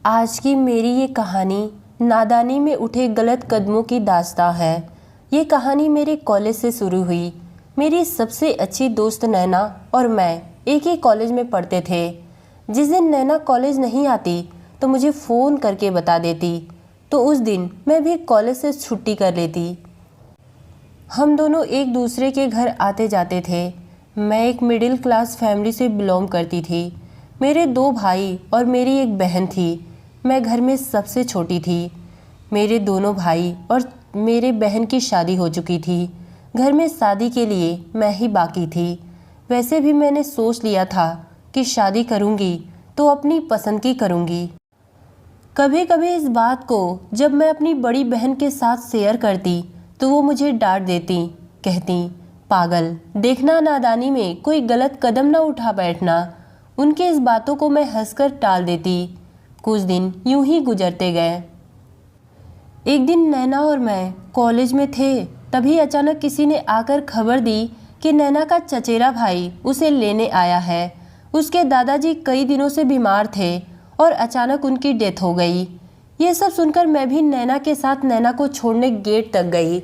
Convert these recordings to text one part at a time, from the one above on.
आज की मेरी ये कहानी नादानी में उठे गलत कदमों की दास्तां है। ये कहानी मेरे कॉलेज से शुरू हुई। मेरी सबसे अच्छी दोस्त नैना और मैं एक ही कॉलेज में पढ़ते थे। जिस दिन नैना कॉलेज नहीं आती तो मुझे फ़ोन करके बता देती, तो उस दिन मैं भी कॉलेज से छुट्टी कर लेती। हम दोनों एक दूसरे के घर आते जाते थे। मैं एक मिडिल क्लास फैमिली से बिलोंग करती थी। मेरे 2 भाई और मेरी एक बहन थी। मैं घर में सबसे छोटी थी। मेरे दोनों भाई और मेरे बहन की शादी हो चुकी थी। घर में शादी के लिए मैं ही बाकी थी। वैसे भी मैंने सोच लिया था कि शादी करूँगी तो अपनी पसंद की करूँगी। कभी कभी इस बात को जब मैं अपनी बड़ी बहन के साथ शेयर करती तो वो मुझे डांट देती, कहती, पागल, देखना नादानी में कोई गलत कदम ना उठा बैठना। उनके इस बातों को मैं हंसकर टाल देती। कुछ दिन यूं ही गुजरते गए। एक दिन नैना और मैं कॉलेज में थे, तभी अचानक किसी ने आकर खबर दी कि नैना का चचेरा भाई उसे लेने आया है। उसके दादाजी कई दिनों से बीमार थे और अचानक उनकी डेथ हो गई। ये सब सुनकर मैं भी नैना के साथ नैना को छोड़ने गेट तक गई,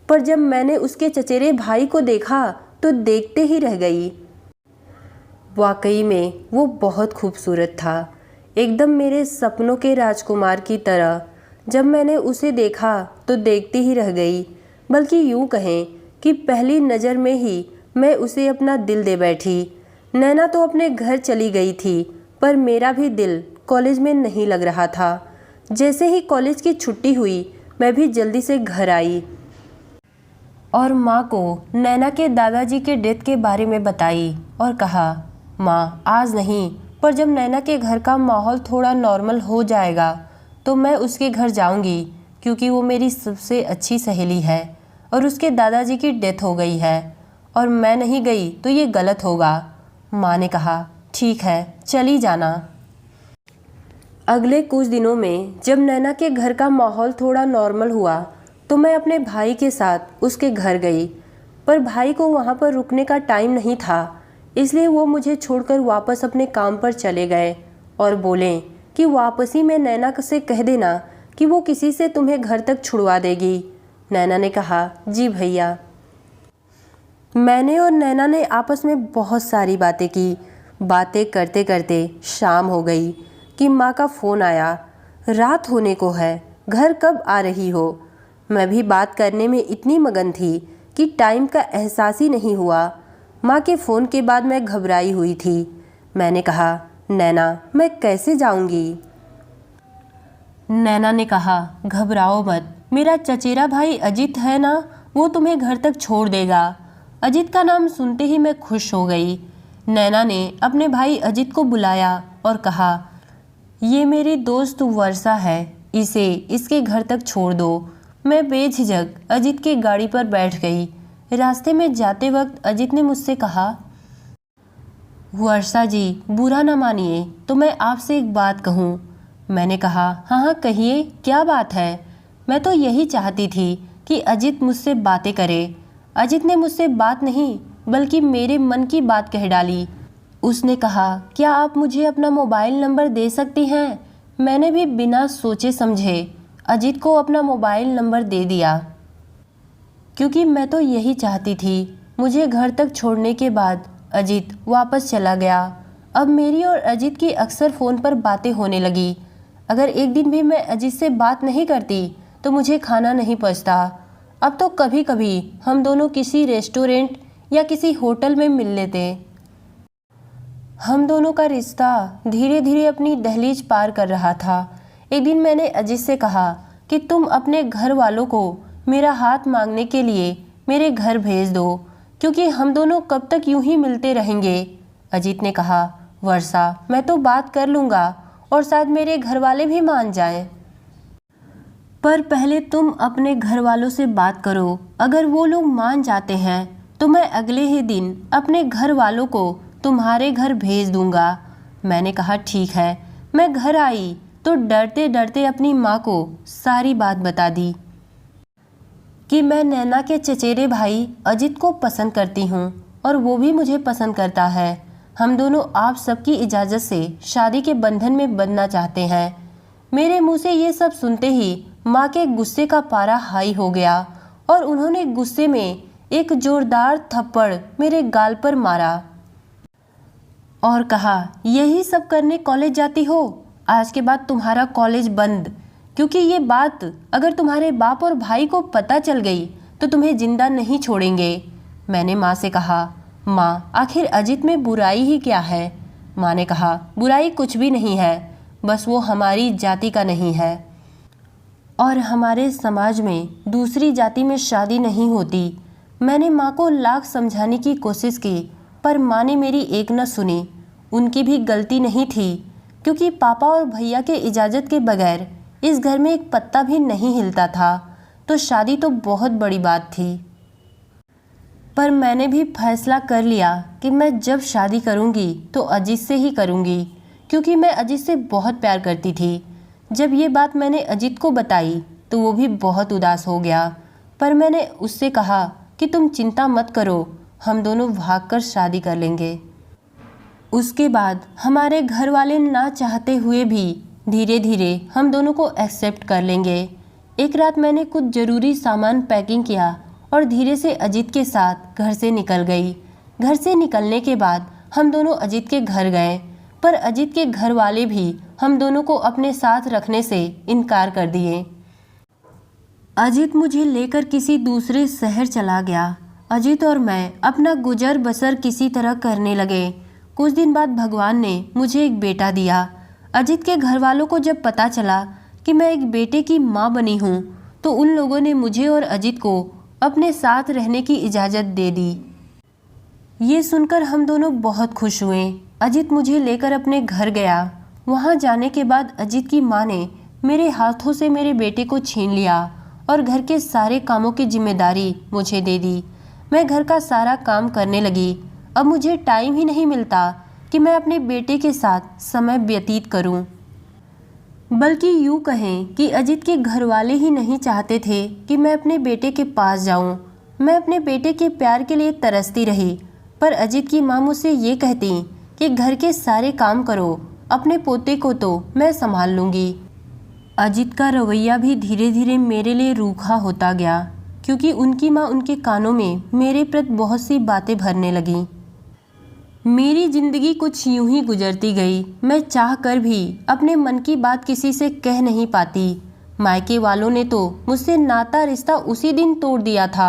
पर जब मैंने उसके चचेरे भाई को देखा तो देखते ही रह गई। वाकई में वो बहुत खूबसूरत था, एकदम मेरे सपनों के राजकुमार की तरह। जब मैंने उसे देखा तो देखती ही रह गई, बल्कि यूं कहें कि पहली नज़र में ही मैं उसे अपना दिल दे बैठी। नैना तो अपने घर चली गई थी, पर मेरा भी दिल कॉलेज में नहीं लग रहा था। जैसे ही कॉलेज की छुट्टी हुई मैं भी जल्दी से घर आई और माँ को नैना के दादाजी के डेथ के बारे में बताई और कहा, माँ आज नहीं, पर जब नैना के घर का माहौल थोड़ा नॉर्मल हो जाएगा तो मैं उसके घर जाऊंगी, क्योंकि वो मेरी सबसे अच्छी सहेली है और उसके दादाजी की डेथ हो गई है और मैं नहीं गई तो ये गलत होगा। माँ ने कहा, ठीक है, चली जाना। अगले कुछ दिनों में जब नैना के घर का माहौल थोड़ा नॉर्मल हुआ तो मैं अपने भाई के साथ उसके घर गई, पर भाई को वहाँ पर रुकने का टाइम नहीं था, इसलिए वो मुझे छोड़कर वापस अपने काम पर चले गए और बोले कि वापसी में नैना से कह देना कि वो किसी से तुम्हें घर तक छुड़वा देगी। नैना ने कहा, जी भैया। मैंने और नैना ने आपस में बहुत सारी बातें की। बातें करते करते शाम हो गई कि माँ का फ़ोन आया, रात होने को है, घर कब आ रही हो। मैं भी बात करने में इतनी मगन थी कि टाइम का एहसास ही नहीं हुआ। माँ के फ़ोन के बाद मैं घबराई हुई थी। मैंने कहा, नैना मैं कैसे जाऊंगी। नैना ने कहा, घबराओ मत, मेरा चचेरा भाई अजित है ना, वो तुम्हें घर तक छोड़ देगा। अजित का नाम सुनते ही मैं खुश हो गई। नैना ने अपने भाई अजित को बुलाया और कहा, ये मेरी दोस्त वर्षा है, इसे इसके घर तक छोड़ दो। मैं बेझिझक अजित की गाड़ी पर बैठ गई। रास्ते में जाते वक्त अजित ने मुझसे कहा, वर्षा जी बुरा ना मानिए तो मैं आपसे एक बात कहूँ। मैंने कहा, हाँ हाँ कहिए, क्या बात है। मैं तो यही चाहती थी कि अजित मुझसे बातें करे। अजित ने मुझसे बात नहीं बल्कि मेरे मन की बात कह डाली। उसने कहा, क्या आप मुझे अपना मोबाइल नंबर दे सकती हैं। मैंने भी बिना सोचे समझे अजित को अपना मोबाइल नंबर दे दिया, क्योंकि मैं तो यही चाहती थी। मुझे घर तक छोड़ने के बाद अजित वापस चला गया। अब मेरी और अजित की अक्सर फ़ोन पर बातें होने लगी। अगर एक दिन भी मैं अजित से बात नहीं करती तो मुझे खाना नहीं पचता। अब तो कभी कभी हम दोनों किसी रेस्टोरेंट या किसी होटल में मिल लेते। हम दोनों का रिश्ता धीरे धीरे अपनी दहलीज पार कर रहा था। एक दिन मैंने अजित से कहा कि तुम अपने घर वालों को मेरा हाथ मांगने के लिए मेरे घर भेज दो, क्योंकि हम दोनों कब तक यूं ही मिलते रहेंगे। अजित ने कहा, वर्षा मैं तो बात कर लूँगा और शायद मेरे घर वाले भी मान जाएं। पर पहले तुम अपने घर वालों से बात करो। अगर वो लोग मान जाते हैं तो मैं अगले ही दिन अपने घर वालों को तुम्हारे घर भेज दूँगा। मैंने कहा, ठीक है। मैं घर आई तो डरते डरते अपनी माँ को सारी बात बता दी कि मैं नैना के चचेरे भाई अजित को पसंद करती हूँ और वो भी मुझे पसंद करता है। हम दोनों आप सबकी इजाज़त से शादी के बंधन में बंधना चाहते हैं। मेरे मुंह से ये सब सुनते ही माँ के गुस्से का पारा हाई हो गया और उन्होंने गुस्से में एक जोरदार थप्पड़ मेरे गाल पर मारा और कहा, यही सब करने कॉलेज जाती हो? आज के बाद तुम्हारा कॉलेज बंद, क्योंकि ये बात अगर तुम्हारे बाप और भाई को पता चल गई तो तुम्हें जिंदा नहीं छोड़ेंगे। मैंने माँ से कहा, माँ आखिर अजित में बुराई ही क्या है? माँ ने कहा, बुराई कुछ भी नहीं है, बस वो हमारी जाति का नहीं है और हमारे समाज में दूसरी जाति में शादी नहीं होती। मैंने माँ को लाख समझाने की कोशिश की पर माँ ने मेरी एक न सुनी। उनकी भी गलती नहीं थी, क्योंकि पापा और भैया के इजाज़त के बगैर इस घर में एक पत्ता भी नहीं हिलता था, तो शादी तो बहुत बड़ी बात थी। पर मैंने भी फैसला कर लिया कि मैं जब शादी करूंगी तो अजीत से ही करूंगी, क्योंकि मैं अजीत से बहुत प्यार करती थी। जब ये बात मैंने अजीत को बताई तो वो भी बहुत उदास हो गया, पर मैंने उससे कहा कि तुम चिंता मत करो, हम दोनों भागकर शादी कर लेंगे। उसके बाद हमारे घर वाले ना चाहते हुए भी धीरे धीरे हम दोनों को एक्सेप्ट कर लेंगे। एक रात मैंने कुछ ज़रूरी सामान पैकिंग किया और धीरे से अजीत के साथ घर से निकल गई। घर से निकलने के बाद हम दोनों अजीत के घर गए, पर अजीत के घर वाले भी हम दोनों को अपने साथ रखने से इनकार कर दिए। अजीत मुझे लेकर किसी दूसरे शहर चला गया। अजीत और मैं अपना गुजर बसर किसी तरह करने लगे। कुछ दिन बाद भगवान ने मुझे एक बेटा दिया। अजीत के घर वालों को जब पता चला कि मैं एक बेटे की माँ बनी हूँ तो उन लोगों ने मुझे और अजीत को अपने साथ रहने की इजाज़त दे दी। ये सुनकर हम दोनों बहुत खुश हुए। अजीत मुझे लेकर अपने घर गया। वहाँ जाने के बाद अजीत की माँ ने मेरे हाथों से मेरे बेटे को छीन लिया और घर के सारे कामों की जिम्मेदारी मुझे दे दी। मैं घर का सारा काम करने लगी। अब मुझे टाइम ही नहीं मिलता कि मैं अपने बेटे के साथ समय व्यतीत करूं। बल्कि यूँ कहें कि अजीत के घर वाले ही नहीं चाहते थे कि मैं अपने बेटे के पास जाऊं। मैं अपने बेटे के प्यार के लिए तरसती रही, पर अजीत की माँ मुझसे ये कहती कि घर के सारे काम करो, अपने पोते को तो मैं संभाल लूँगी। अजीत का रवैया भी धीरे धीरे मेरे लिए रूखा होता गया, क्योंकि उनकी माँ उनके कानों में मेरे प्रति बहुत सी बातें भरने लगी। मेरी जिंदगी कुछ यूं ही गुजरती गई। मैं चाह कर भी अपने मन की बात किसी से कह नहीं पाती। मायके वालों ने तो मुझसे नाता रिश्ता उसी दिन तोड़ दिया था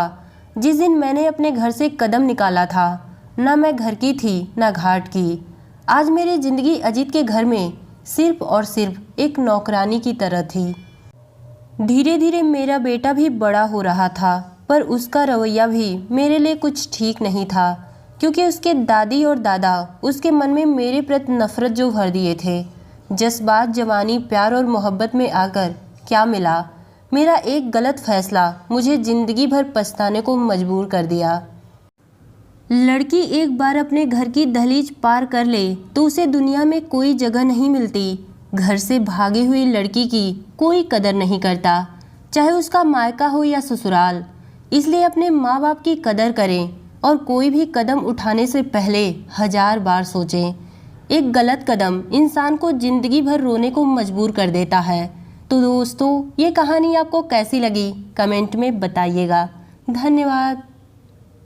जिस दिन मैंने अपने घर से कदम निकाला था। ना मैं घर की थी ना घाट की। आज मेरी जिंदगी अजीत के घर में सिर्फ और सिर्फ एक नौकरानी की तरह थी। धीरे धीरे मेरा बेटा भी बड़ा हो रहा था, पर उसका रवैया भी मेरे लिए कुछ ठीक नहीं था, क्योंकि उसके दादी और दादा उसके मन में मेरे प्रति नफरत जो भर दिए थे। जज्बात, जवानी, प्यार और मोहब्बत में आकर क्या मिला? मेरा एक गलत फैसला मुझे ज़िंदगी भर पछताने को मजबूर कर दिया। लड़की एक बार अपने घर की दहलीज पार कर ले तो उसे दुनिया में कोई जगह नहीं मिलती। घर से भागी हुई लड़की की कोई कदर नहीं करता, चाहे उसका मायका हो या ससुराल। इसलिए अपने माँ बाप की कदर करें और कोई भी कदम उठाने से पहले 1000 बार सोचें। एक गलत कदम इंसान को ज़िंदगी भर रोने को मजबूर कर देता है। तो दोस्तों, ये कहानी आपको कैसी लगी कमेंट में बताइएगा। धन्यवाद।